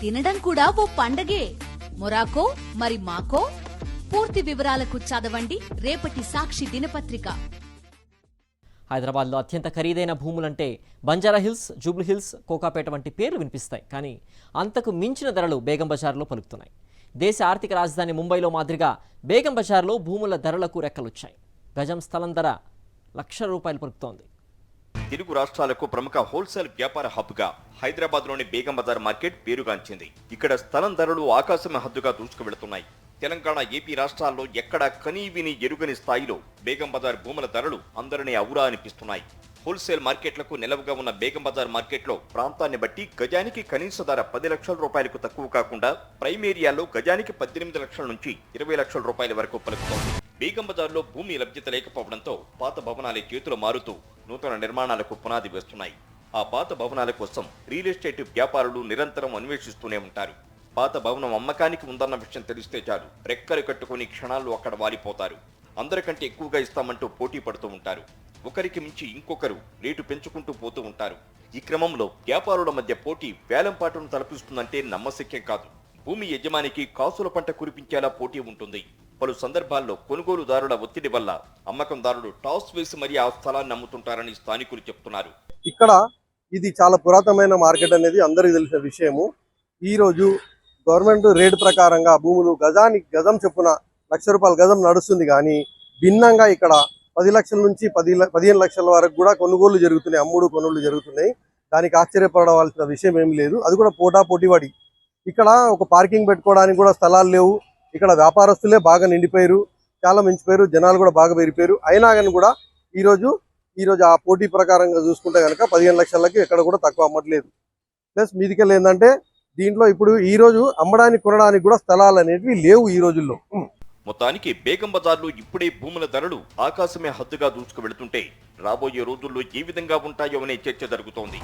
తినడం కూడా ఓ పండగే. మొరాకో మరి మాకో? పూర్తి వివరాలకు చదవండి రేపటి సాక్షి దినపత్రిక. హైదరాబాద్లో అత్యంత ఖరీదైన భూములంటే బంజారా హిల్స్, జూబ్లీ హిల్స్, కోకాపేట వంటి పేర్లు వినిపిస్తాయి. కానీ అంతకు మించిన ధరలు బేగం బజార్లో పలుకుతున్నాయి. దేశ ఆర్థిక రాజధాని ముంబైలో మాదిరిగా బేగం బజార్లో భూముల ధరలకు రెక్కలొచ్చాయి. గజం స్థలం ధర ₹1,00,000 పలుకుతోంది. తెలుగు రాష్ట్రాలకు ప్రముఖ హోల్సేల్ వ్యాపార హబ్గా హైదరాబాద్లోని బేగం బజార్ మార్కెట్ పేరుగాంచింది. ఇక్కడ స్థలం ధరలు ఆకాశం హద్దుగా దూసుకు వెళుతున్నాయి. తెలంగాణ, ఏపీ రాష్ట్రాల్లో ఎక్కడా కనీవిని ఎరుగని స్థాయిలో బేగం బజార్ భూముల ధరలు అందరినీ అవురా అనిపిస్తున్నాయి. హోల్సేల్ మార్కెట్లకు నిలవుగా ఉన్న బేగం బజార్ మార్కెట్లో ప్రాంతాన్ని బట్టి గజానికి కనీస ధర ₹10,00,000 తక్కువ కాకుండా ప్రైమ్ ఏరియాలో గజానికి 18 లక్షల నుంచి 20 లక్షల రూపాయల వరకు పలుకుతోంది. బేగం బజార్లో భూమి లభ్యత లేకపోవడంతో పాత భవనాలే చేతులు మారుతూ నూతన నిర్మాణాలకు పునాది వేస్తున్నాయి. ఆ పాత భవనాల కోసం రియల్ ఎస్టేట్ వ్యాపారులు నిరంతరం అన్వేషిస్తూనే ఉంటారు. పాత భవనం అమ్మకానికి ఉందన్న విషయం తెలిస్తే చాలు రెక్కలు కట్టుకుని క్షణాల్లో అక్కడ వాలిపోతారు. అందరికంటే ఎక్కువగా ఇస్తామంటూ పోటీ పడుతూ ఉంటారు. ఒకరికి మించి ఇంకొకరు రేటు పెంచుకుంటూ పోతూ ఉంటారు. ఈ క్రమంలో వ్యాపారుల మధ్య పోటీ వేలంపాటును తలపిస్తుందంటే నమ్మశక్యం కాదు. భూమి యజమానికి కాసుల పంట కురిపించేలా పోటీ ఉంటుంది. పలు సందర్భాల్లో కొనుగోలుదారుల ఒత్తిడి వల్ల అమ్మకందారులు టాస్ వేసి మరీ ఆ స్థలాన్ని అమ్ముతుంటారని స్థానికులు చెప్తున్నారు. ఇక్కడ ఇది చాలా పురాతనమైన మార్కెట్ అనేది అందరికీ తెలిసిన విషయము. ఈ రోజు గవర్నమెంట్ రేటు ప్రకారంగా భూములు గజం చొప్పున ₹1,00,000 గజం నడుస్తుంది. కానీ భిన్నంగా ఇక్కడ 10 లక్షల నుంచి 15 లక్షల వరకు కూడా కొనుగోళ్లు జరుగుతున్నాయి, కొనుగోళ్లు జరుగుతున్నాయి. దానికి ఆశ్చర్యపడవలసిన విషయం ఏమి లేదు. అది కూడా పోటీపడి ఇక్కడ ఒక పార్కింగ్ పెట్టుకోవడానికి కూడా స్థలాలు లేవు. ఇక్కడ వ్యాపారస్తులే బాగా నిండిపోయారు, చాలా మించిపోయారు, జనాలు కూడా బాగా పెరిగిపోయారు. అయినా కానీ కూడా ఈరోజు ఆ పోటీ ప్రకారంగా చూసుకుంటే కనుక 15 లక్షలకి ఎక్కడ కూడా తక్కువ అమ్మట్లేదు. ప్లస్ మీదికెళ్ళి ఏంటంటే దీంట్లో ఇప్పుడు ఈ రోజు అమ్మడానికి కొనడానికి కూడా స్థలాలు అనేవి లేవు ఈ రోజుల్లో. మొత్తానికి బేగం బజార్లో ఇప్పుడే భూముల ధరలు ఆకాశమే హద్దుగా దూసుకు వెళుతుంటే రాబోయే రోజుల్లో ఏ విధంగా ఉంటాయో అనే చర్చ జరుగుతోంది.